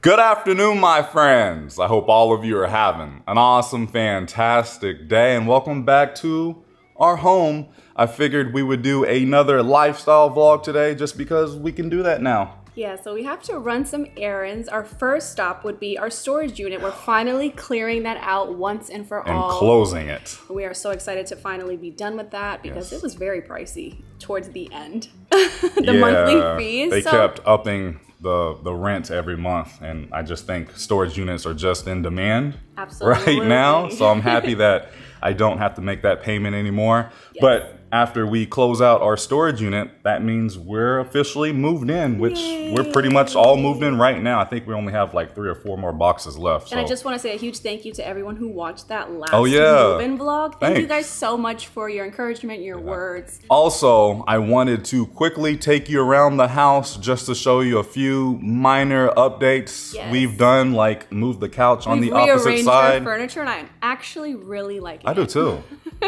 Good afternoon, my friends. I hope all of you are having an awesome, fantastic day, and welcome back to our home. I figured we would do another lifestyle vlog today just because we can do that now. Yeah, so we have to run some errands. Our first stop would be our storage unit. We're finally clearing that out once and for all. And closing it. We are so excited to finally be done with that because it was very pricey towards the end. Monthly fees. They kept upping the rent every month, and I just think storage units are just in demand right now. So I'm happy that I don't have to make that payment anymore. Yes. But after we close out our storage unit, that means we're officially moved in, which we're pretty much all moved in right now. I think we only have like 3 or 4 more boxes left. And I just want to say a huge thank you to everyone who watched that last move-in vlog. Thank you guys so much for your encouragement, your words. Also, I wanted to quickly take you around the house just to show you a few minor updates we've done, like move the couch on the opposite side. We've rearranged our furniture, and I actually really like it. I do too.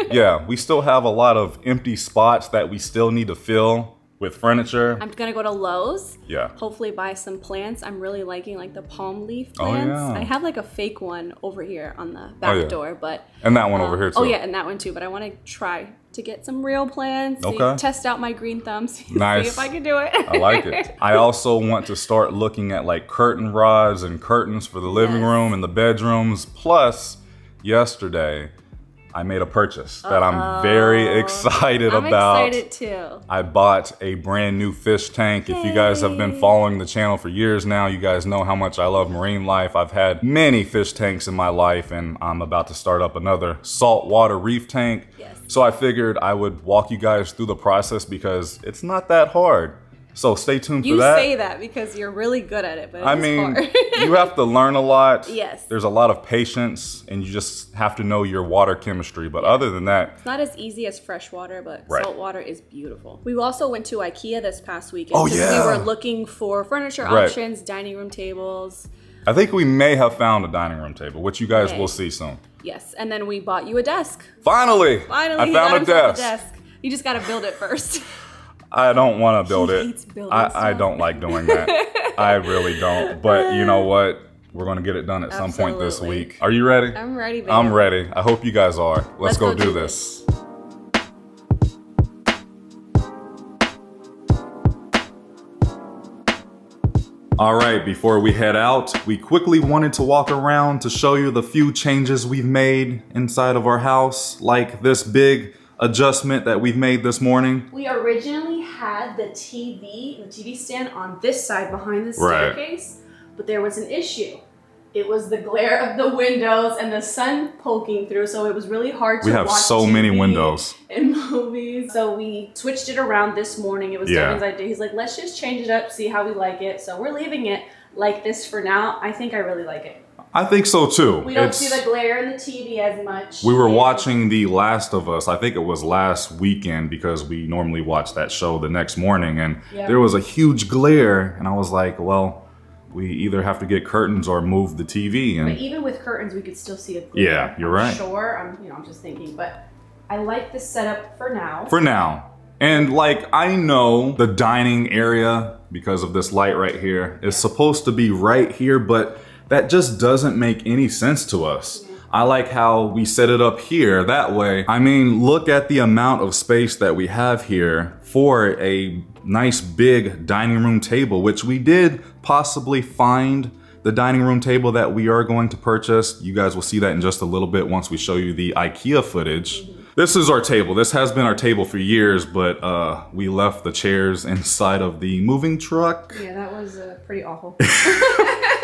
Yeah, we still have a lot of empty spots that we still need to fill with furniture. I'm gonna go to Lowe's. Yeah. Hopefully buy some plants. I'm really liking like the palm leaf plants. Oh, yeah. I have like a fake one over here on the back door, but and that one over here too. Oh yeah, and that one too. But I want to try to get some real plants. Okay. Test out my green thumbs. Nice. See if I can do it. I like it. I also want to start looking at like curtain rods and curtains for the living room and the bedrooms. Plus, yesterday I made a purchase that I'm very excited about. I'm excited too. I bought a brand new fish tank. If you guys have been following the channel for years now, you guys know how much I love marine life. I've had many fish tanks in my life, and I'm about to start up another saltwater reef tank. Yes. So I figured I would walk you guys through the process because it's not that hard. So stay tuned for that. You say that because you're really good at it, but I mean, you have to learn a lot. Yes. There's a lot of patience, and you just have to know your water chemistry. But other than that, it's not as easy as fresh water, but salt water is beautiful. We also went to IKEA this past weekend. Oh yeah. We were looking for furniture options, dining room tables. I think we may have found a dining room table, which you guys will see soon. Yes, and then we bought you a desk. Finally, I found a desk. You just got to build it first. I don't want to build it. I don't like doing that. I really don't. But you know what? We're going to get it done at some point this week. Are you ready? I'm ready, baby. I'm ready. I hope you guys are. Let's go do this. All right, before we head out, we quickly wanted to walk around to show you the few changes we've made inside of our house, like this big adjustment that we've made this morning. We originally had the TV stand on this side behind the staircase, but there was an issue. It was the glare of the windows and the sun poking through, so it was really hard to watch. We have so many windows and movies. So we switched it around this morning. It was Devin's idea. He's like, let's just change it up, see how we like it. So we're leaving it like this for now. I think I really like it. I think so too. We don't see the glare in the TV as much. We were watching The Last of Us, I think it was last weekend, because we normally watch that show the next morning, and there was a huge glare, and I was like, well, we either have to get curtains or move the TV. And but even with curtains, we could still see a glare. Yeah, you're right. Sure, I'm just thinking, but I like this setup for now. For now. And like, I know the dining area, because of this light right here, is supposed to be right here, but that just doesn't make any sense to us. I like how we set it up here that way. I mean, look at the amount of space that we have here for a nice big dining room table, which we did possibly find the dining room table that we are going to purchase. You guys will see that in just a little bit once we show you the IKEA footage. This is our table. This has been our table for years, but we left the chairs inside of the moving truck. Yeah, that was pretty awful.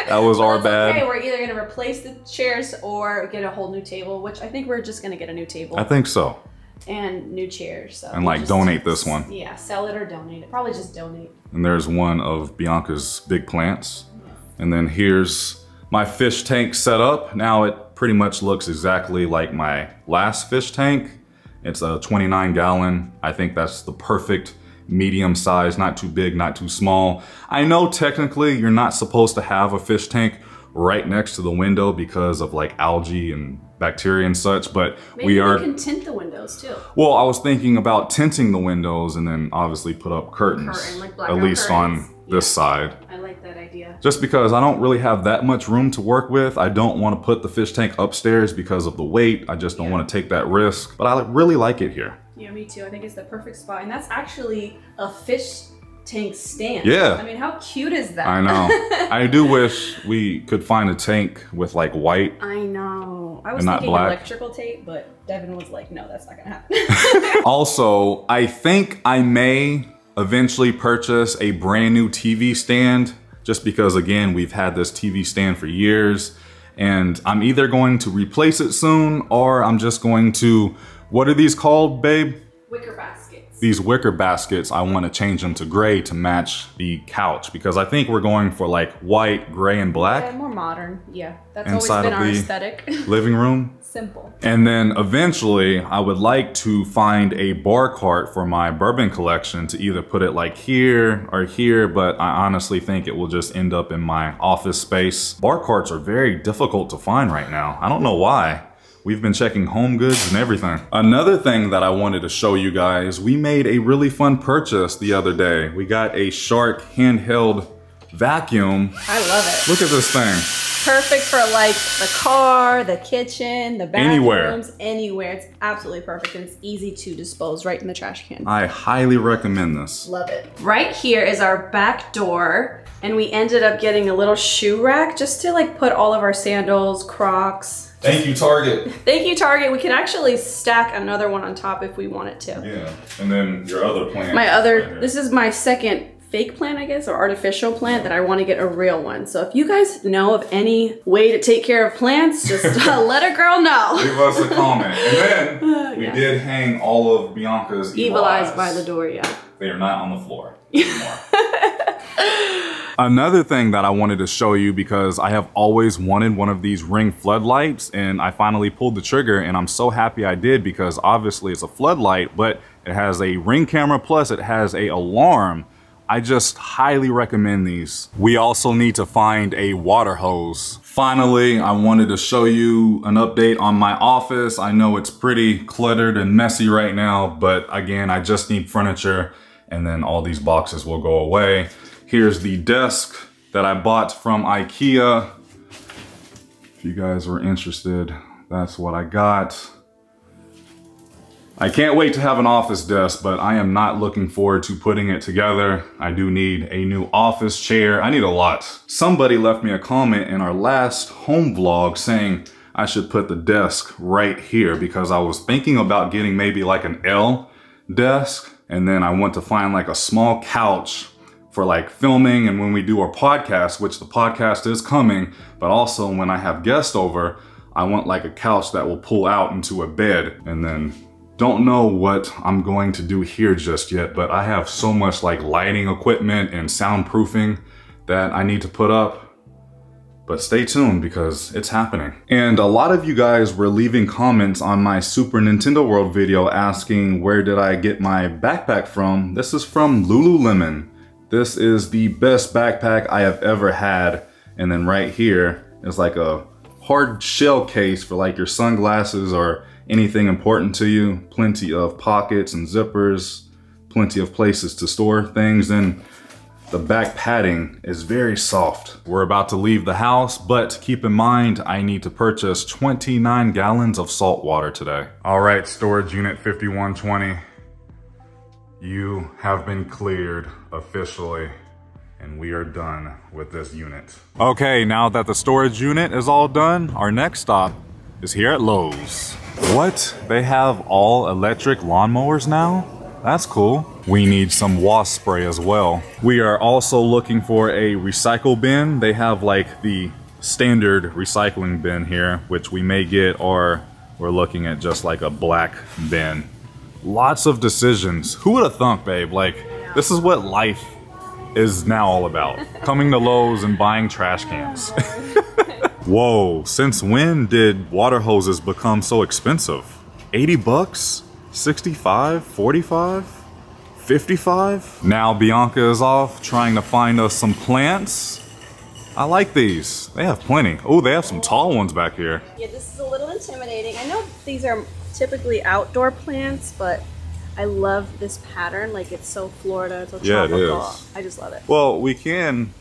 That was our bad. Okay, we're either going to replace the chairs or get a whole new table, which I think we're just going to get a new table. I think so. And new chairs. So and like donate this one. Yeah, sell it or donate it. Probably just donate. And there's one of Bianca's big plants. And then here's my fish tank set up. Now it pretty much looks exactly like my last fish tank. It's a 29-gallon. I think that's the perfect medium size, not too big, not too small. I know technically you're not supposed to have a fish tank right next to the window because of like algae and bacteria and such, but maybe we can tint the windows too. Well, I was thinking about tinting the windows and then obviously put up curtains, like at least curtains. on this side. I like that idea. Yeah. Just because I don't really have that much room to work with. I don't want to put the fish tank upstairs because of the weight. I just don't want to take that risk. But I really like it here. Yeah, me too. I think it's the perfect spot. And that's actually a fish tank stand. Yeah. I mean, how cute is that? I know. I do wish we could find a tank with like white. I know. I was not thinking black. electrical tape, but Devin was like, no, that's not gonna happen. Also, I think I may eventually purchase a brand new TV stand just because, again, we've had this TV stand for years and I'm either going to replace it soon or I'm just going to, what are these called, babe? Wicker baskets. These wicker baskets, I want to change them to gray to match the couch because I think we're going for like white, gray, and black. Yeah, more modern. Yeah, that's Inside always been of our the aesthetic. living room. Simple. And then eventually I would like to find a bar cart for my bourbon collection to either put it like here or here, but I honestly think it will just end up in my office space. Bar carts are very difficult to find right now. I don't know why. We've been checking Home Goods and everything. Another thing that I wanted to show you guys, we made a really fun purchase the other day. We got a Shark handheld vacuum. I love it. Look at this thing. Perfect for like the car, the kitchen, the bathrooms, Anywhere. Anywhere. It's absolutely perfect and it's easy to dispose right in the trash can. I highly recommend this. Love it. Right here is our back door and we ended up getting a little shoe rack just to like put all of our sandals, Crocs. Thank you, Target. Thank you, Target. We can actually stack another one on top if we wanted to. Yeah, and then your other plant. My other, this is my second fake plant, I guess, or artificial plant that I want to get a real one. So if you guys know of any way to take care of plants, just let a girl know. Leave us a comment. And then we did hang all of Bianca's Evil eyes by the door, yeah. They are not on the floor anymore. Another thing that I wanted to show you because I have always wanted one of these ring floodlights and I finally pulled the trigger and I'm so happy I did because obviously it's a floodlight, but it has a ring camera plus it has a alarm. I just highly recommend these. We also need to find a water hose. Finally, I wanted to show you an update on my office. I know it's pretty cluttered and messy right now, but again, I just need furniture and then all these boxes will go away. Here's the desk that I bought from IKEA. If you guys were interested, that's what I got. I can't wait to have an office desk, but I am not looking forward to putting it together. I do need a new office chair. I need a lot. Somebody left me a comment in our last home vlog saying I should put the desk right here because I was thinking about getting maybe like an L desk. And then I want to find like a small couch for like filming and when we do our podcast, which the podcast is coming, but also when I have guests over, I want like a couch that will pull out into a bed. And then don't know what I'm going to do here just yet, but I have so much like lighting equipment and soundproofing that I need to put up. But stay tuned because it's happening. And a lot of you guys were leaving comments on my Super Nintendo World video asking where did I get my backpack from. This is from Lululemon. This is the best backpack I have ever had. And then right here is like a hard shell case for like your sunglasses or anything important to you. Plenty of pockets and zippers, plenty of places to store things. And the back padding is very soft. We're about to leave the house, but keep in mind, I need to purchase 29 gallons of salt water today. All right, storage unit 5120. You have been cleared officially, and we are done with this unit. Okay, now that the storage unit is all done, our next stop is here at Lowe's. What? They have all electric lawnmowers now? That's cool. We need some wasp spray as well. We are also looking for a recycle bin. They have like the standard recycling bin here, which we may get, or we're looking at just like a black bin. Lots of decisions. Who would have thunk, babe? Like, this is what life is now all about. Coming to Lowe's and buying trash cans. Whoa, since when did water hoses become so expensive? 80 bucks? 65? 45? 55? Now Bianca is off trying to find us some plants. I like these. They have plenty. Oh, they have some tall ones back here. Yeah, this is a little intimidating. I know these are typically outdoor plants, but I love this pattern. Like, it's so Florida, it's so tropical. Yeah, it is. I just love it. Well, we can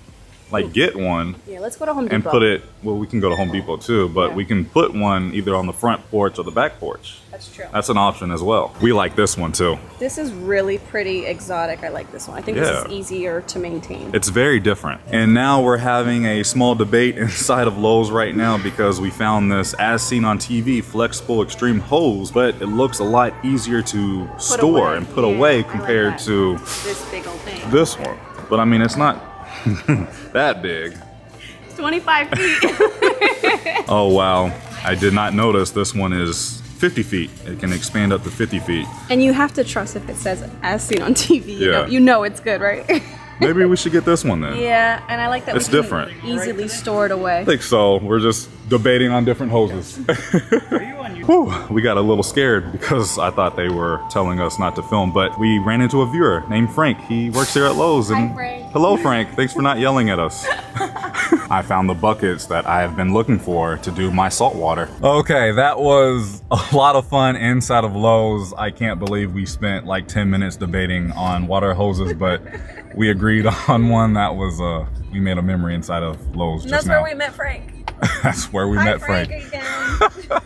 like get one. Yeah, let's go to Home Depot. And put it, well, we can go to Home Depot too, but we can put one either on the front porch or the back porch. That's true. That's an option as well. We like this one too. This is really pretty exotic. I like this one. I think this is easier to maintain. It's very different. And now we're having a small debate inside of Lowe's right now because we found this As Seen on TV flexible extreme hose, but it looks a lot easier to store and put away compared to this big old thing. This one. But I mean, it's not that big. 25 feet. Oh wow, I did not notice this one is 50 feet. It can expand up to 50 feet. And you have to trust if it says As Seen on TV. You know it's good, right? Maybe we should get this one then. Yeah, and I like that it's different. Easily stored away. I think so. We're just debating on different hoses. Whew, we got a little scared because I thought they were telling us not to film, but we ran into a viewer named Frank. He works here at Lowe's. And hi, Frank. Hello, Frank. Thanks for not yelling at us. I found the buckets that I have been looking for to do my salt water. Okay, that was a lot of fun inside of Lowe's. I can't believe we spent like 10 minutes debating on water hoses, but we agreed on one that was, we made a memory inside of Lowe's just now. That's where we met Frank. That's where we met Frank. Again.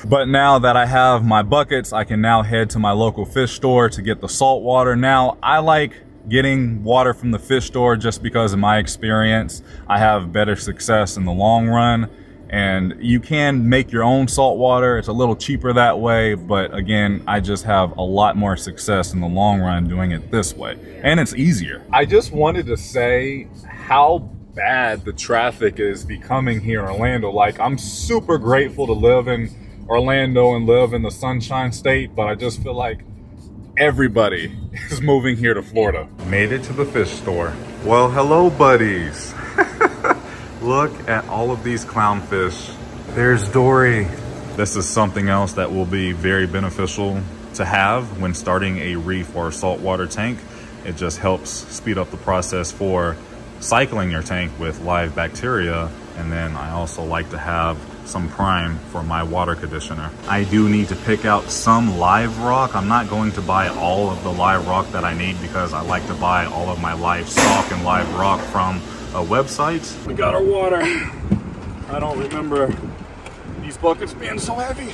But now that I have my buckets, I can now head to my local fish store to get the salt water. Now, I like getting water from the fish store just because in my experience, I have better success in the long run. And you can make your own salt water. It's a little cheaper that way, but again, I just have a lot more success in the long run doing it this way. And it's easier. I just wanted to say how bad the traffic is becoming here in Orlando. Like, I'm super grateful to live in Orlando and live in the Sunshine State, but I just feel like everybody is moving here to Florida. Made it to the fish store. Well, hello, buddies. Look at all of these clownfish. There's Dory. This is something else that will be very beneficial to have when starting a reef or saltwater tank. It just helps speed up the process for cycling your tank with live bacteria. And then I also like to have some prime for my water conditioner. I do need to pick out some live rock. I'm not going to buy all of the live rock that I need because I like to buy all of my live stock and live rock from a website. We got our water. I don't remember these buckets being so heavy.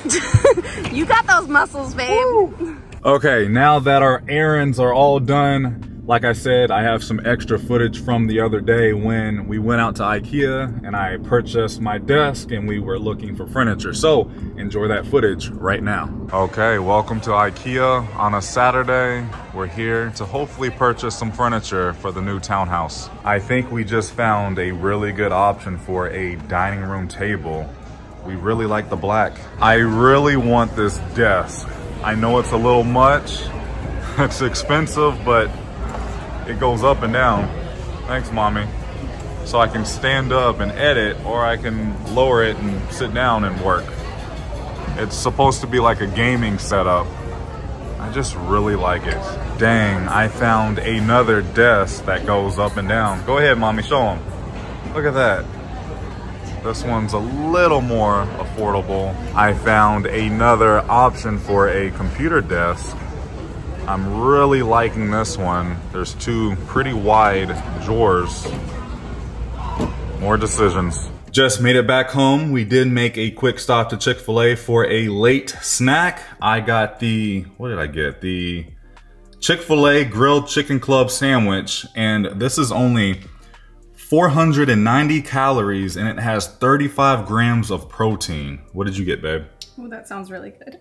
You got those muscles, babe. Woo. Okay, now that our errands are all done, like I said, I have some extra footage from the other day when we went out to IKEA and I purchased my desk and we were looking for furniture. So enjoy that footage right now. Okay, welcome to IKEA on a Saturday. We're here to hopefully purchase some furniture for the new townhouse. I think we just found a really good option for a dining room table. We really like the black. I really want this desk. I know it's a little much. It's expensive, but it goes up and down. Thanks, mommy. So I can stand up and edit, or I can lower it and sit down and work. It's supposed to be like a gaming setup. I just really like it. Dang, I found another desk that goes up and down. Go ahead, mommy, show them. Look at that. This one's a little more affordable. I found another option for a computer desk. I'm really liking this one. There's two pretty wide drawers. More decisions. Just made it back home. We did make a quick stop to Chick-fil-A for a late snack. I got the, what did I get? The Chick-fil-A Grilled Chicken Club sandwich, and this is only 490 calories and it has 35 grams of protein. What did you get, babe? Oh, that sounds really good.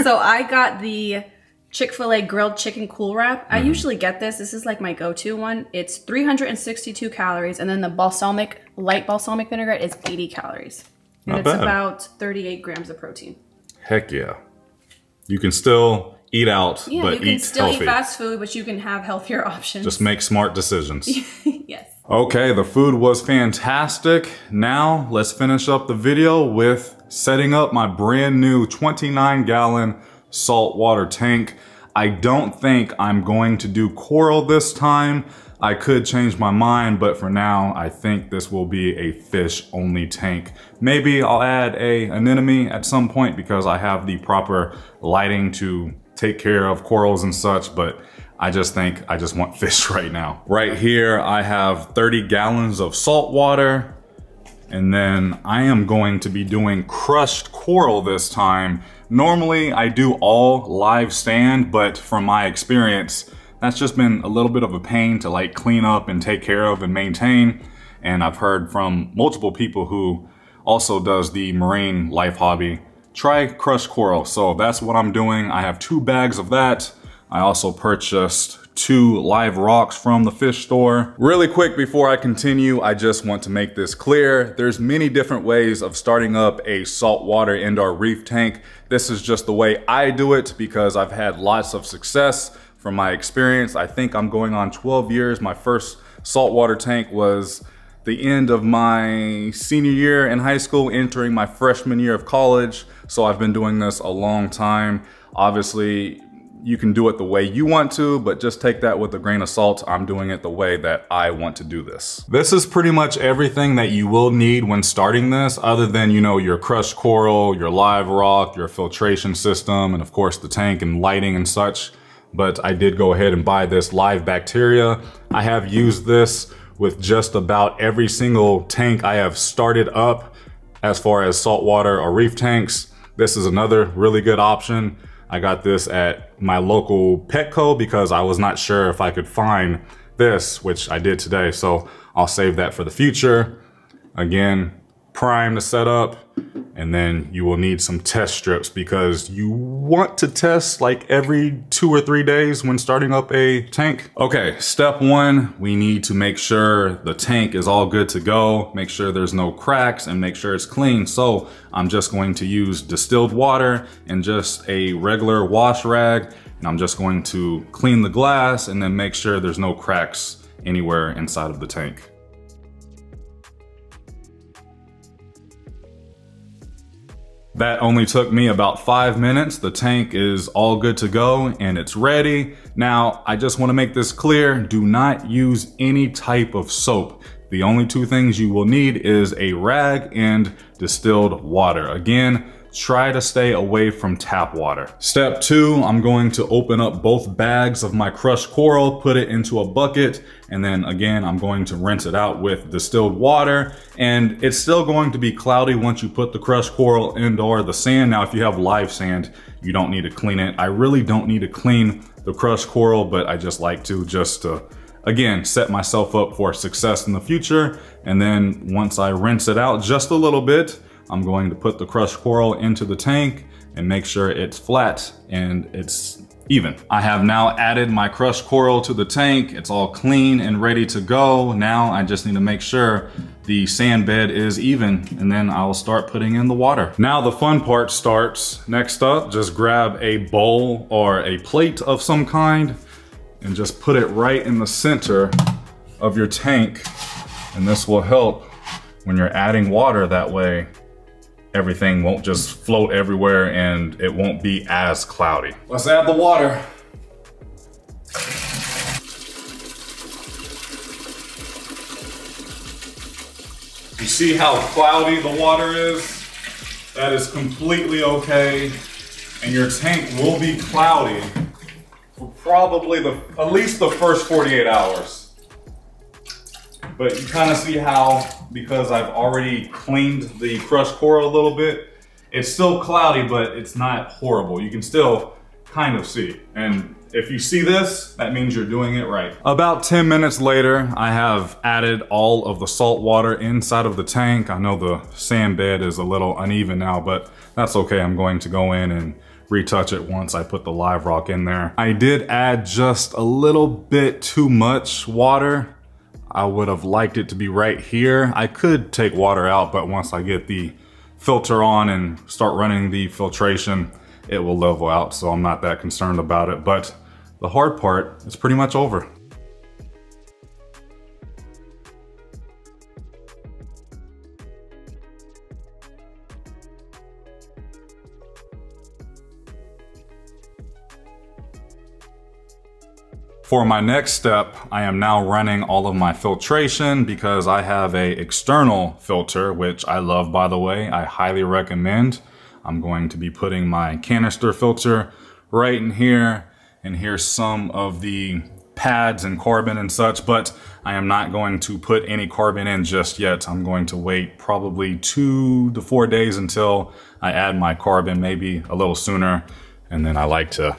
So I got the Chick-fil-A Grilled Chicken Cool Wrap. I usually get this. This is like my go-to one. It's 362 calories, and then the light balsamic vinaigrette is 80 calories. And Not it's bad. about 38 grams of protein. Heck yeah. You can still eat out, but eat healthy. You can still eat fast food, but you can have healthier options. Just make smart decisions. Yes. Okay, the food was fantastic. Now let's finish up the video with setting up my brand new 29-gallon saltwater tank. I don't think I'm going to do coral this time. I could change my mind, but for now, I think this will be a fish-only tank. Maybe I'll add a anemone at some point because I have the proper lighting to take care of corals and such, but I just think I just want fish right now. Right here, I have 30 gallons of salt water. And then I am going to be doing crushed coral this time. Normally I do all live sand, but from my experience, that's just been a little bit of a pain to like clean up and take care of and maintain. And I've heard from multiple people who also does the marine life hobby, try crushed coral. So that's what I'm doing. I have 2 bags of that. I also purchased 2 live rocks from the fish store. Really quick before I continue, I just want to make this clear. There's many different ways of starting up a saltwater indoor reef tank. This is just the way I do it because I've had lots of success from my experience. I think I'm going on 12 years. My first saltwater tank was the end of my senior year in high school, entering my freshman year of college. So I've been doing this a long time. Obviously, you can do it the way you want to, but just take that with a grain of salt. I'm doing it the way that I want to do this. This is pretty much everything that you will need when starting this, other than, you know, your crushed coral, your live rock, your filtration system, and of course the tank and lighting and such. But I did go ahead and buy this live bacteria. I have used this with just about every single tank I have started up as far as saltwater or reef tanks. This is another really good option. I got this at my local Petco because I was not sure if I could find this, which I did today. So I'll save that for the future. Again, prime to set up, and then you will need some test strips because you want to test like every 2 or 3 days when starting up a tank. Okay, step 1, we need to make sure the tank is all good to go, make sure there's no cracks, and make sure it's clean. So I'm just going to use distilled water and just a regular wash rag, and I'm just going to clean the glass and then make sure there's no cracks anywhere inside of the tank. That only took me about 5 minutes. The tank is all good to go and it's ready. Now, I just want to make this clear. Do not use any type of soap. The only 2 things you will need is a rag and distilled water. Again, try to stay away from tap water. Step 2, I'm going to open up both bags of my crushed coral, put it into a bucket, and then again, I'm going to rinse it out with distilled water. And it's still going to be cloudy once you put the crushed coral and/or the sand. Now, if you have live sand, you don't need to clean it. I really don't need to clean the crushed coral, but I just like to again, set myself up for success in the future. And then once I rinse it out just a little bit, I'm going to put the crushed coral into the tank and make sure it's flat and it's even. I have now added my crushed coral to the tank. It's all clean and ready to go. Now I just need to make sure the sand bed is even, and then I'll start putting in the water. Now the fun part starts. Next up, just grab a bowl or a plate of some kind and just put it right in the center of your tank. And this will help when you're adding water. That way everything won't just float everywhere and it won't be as cloudy. Let's add the water. You see how cloudy the water is? That is completely okay. And your tank will be cloudy for probably at least the first 48 hours. But you kind of see how, because I've already cleaned the crushed coral a little bit, it's still cloudy, but it's not horrible. You can still kind of see. And if you see this, that means you're doing it right. About 10 minutes later, I have added all of the salt water inside of the tank. I know the sand bed is a little uneven now, but that's okay. I'm going to go in and retouch it once I put the live rock in there. I did add just a little bit too much water. I would have liked it to be right here. I could take water out, but once I get the filter on and start running the filtration, it will level out, so I'm not that concerned about it. But the hard part is pretty much over. For my next step, I am now running all of my filtration because I have a external filter, which I love, by the way. I highly recommend. I'm going to be putting my canister filter right in here. And here's some of the pads and carbon and such, but I am not going to put any carbon in just yet. I'm going to wait probably 2 to 4 days until I add my carbon, maybe a little sooner. And then I like to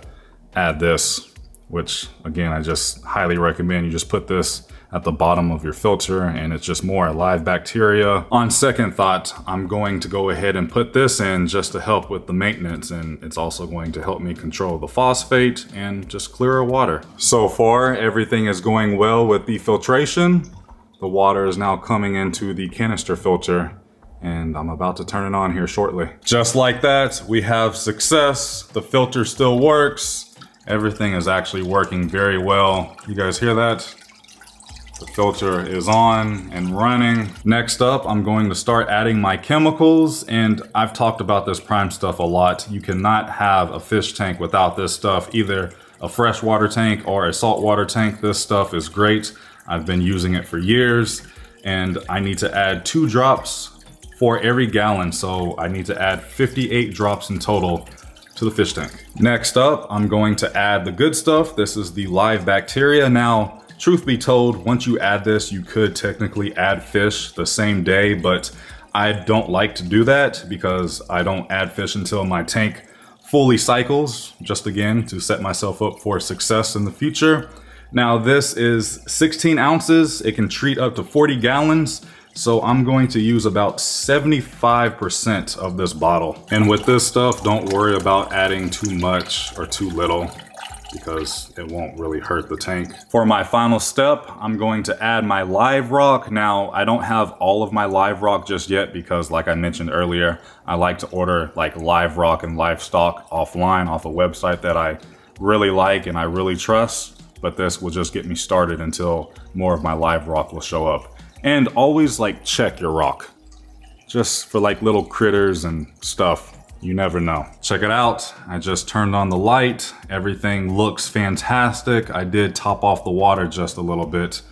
add this, which again, I just highly recommend. You just put this at the bottom of your filter and it's just more live bacteria. On second thought, I'm going to go ahead and put this in just to help with the maintenance, and it's also going to help me control the phosphate and just clearer water. So far, everything is going well with the filtration. The water is now coming into the canister filter and I'm about to turn it on here shortly. Just like that, we have success. The filter still works. Everything is actually working very well. You guys hear that? The filter is on and running. Next up, I'm going to start adding my chemicals, and I've talked about this Prime stuff a lot. You cannot have a fish tank without this stuff, either a freshwater tank or a saltwater tank. This stuff is great. I've been using it for years, and I need to add 2 drops for every gallon. So I need to add 58 drops in total to the fish tank. Next up, I'm going to add the good stuff. This is the live bacteria. Now, truth be told, once you add this, you could technically add fish the same day, but I don't like to do that because I don't add fish until my tank fully cycles, just again, to set myself up for success in the future. Now, this is 16 ounces. It can treat up to 40 gallons. So I'm going to use about 75% of this bottle. And with this stuff, don't worry about adding too much or too little, because it won't really hurt the tank. For my final step, I'm going to add my live rock. Now, I don't have all of my live rock just yet because, like I mentioned earlier, I like to order like live rock and livestock offline off a website that I really like and I really trust. But this will just get me started until more of my live rock will show up. And always like check your rock, just for like little critters and stuff. You never know. Check it out. I just turned on the light. Everything looks fantastic. I did top off the water just a little bit,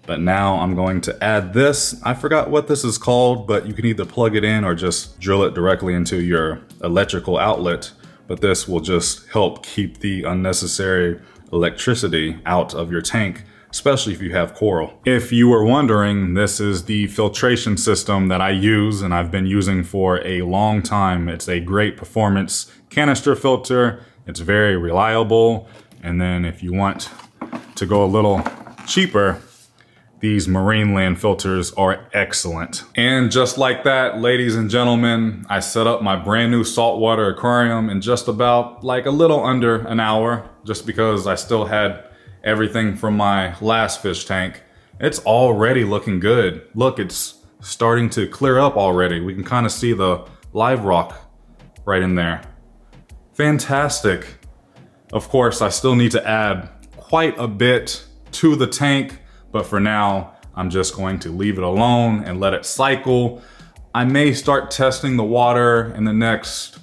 but now I'm going to add this. I forgot what this is called, but you can either plug it in or just drill it directly into your electrical outlet. But this will just help keep the unnecessary electricity out of your tank, especially if you have coral. If you were wondering, this is the filtration system that I use and I've been using for a long time. It's a great performance canister filter. It's very reliable. And then if you want to go a little cheaper, these Marineland filters are excellent. And just like that, ladies and gentlemen, I set up my brand new saltwater aquarium in just about like a little under an hour, just because I still had everything from my last fish tank. It's already looking good. Look, it's starting to clear up already. We can kind of see the live rock right in there. Fantastic. Of course, I still need to add quite a bit to the tank, but for now, I'm just going to leave it alone and let it cycle. I may start testing the water in the next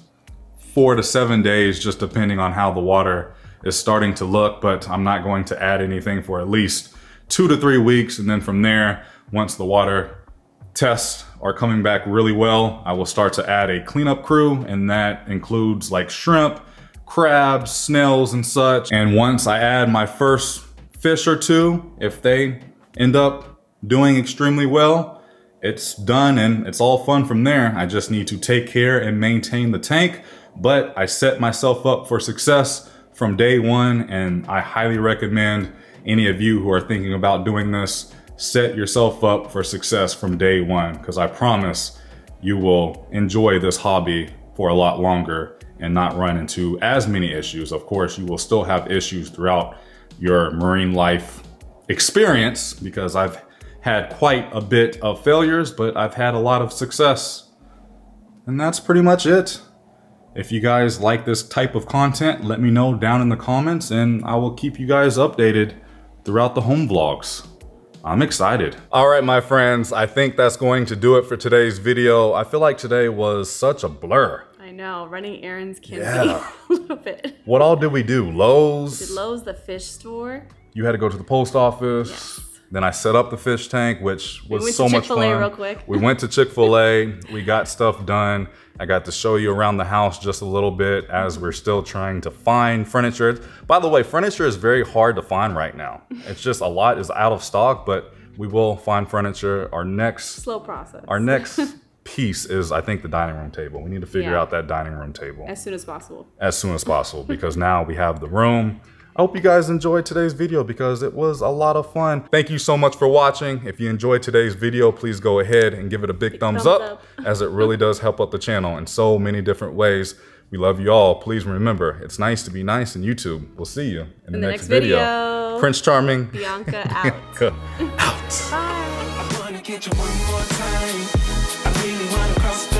4 to 7 days, just depending on how the water is starting to look, but I'm not going to add anything for at least 2 to 3 weeks. And then from there, once the water tests are coming back really well, I will start to add a cleanup crew, and that includes like shrimp, crabs, snails, and such. And once I add my first fish or two, if they end up doing extremely well, it's done and it's all fun from there. I just need to take care and maintain the tank, but I set myself up for success from day one, and I highly recommend any of you who are thinking about doing this, set yourself up for success from day one, because I promise you will enjoy this hobby for a lot longer and not run into as many issues. Of course, you will still have issues throughout your marine life experience, because I've had quite a bit of failures, but I've had a lot of success. And that's pretty much it. If you guys like this type of content, let me know down in the comments and I will keep you guys updated throughout the home vlogs. I'm excited. All right, my friends, I think that's going to do it for today's video. I feel like today was such a blur. I know, running errands can be a little bit. What all did we do? Lowe's? Did Lowe's, the fish store. You had to go to the post office. Yes. Then I set up the fish tank, which was so much fun. Real quick. We went to Chick-fil-A. We got stuff done. I got to show you around the house just a little bit as we're still trying to find furniture. By the way, furniture is very hard to find right now. It's just a lot is out of stock, but we will find furniture. Our next slow process. Our next piece is, I think, the dining room table. We need to figure out that dining room table as soon as possible. As soon as possible, because now we have the room. I hope you guys enjoyed today's video because it was a lot of fun. Thank you so much for watching. If you enjoyed today's video, please go ahead and give it a big thumbs up as it really does help out the channel in so many different ways. We love you all. Please remember, it's nice to be nice in YouTube. We'll see you in the next video. Prince Charming. Bianca out. Out. Bye. I wanna get you one more time. I really wanna cross the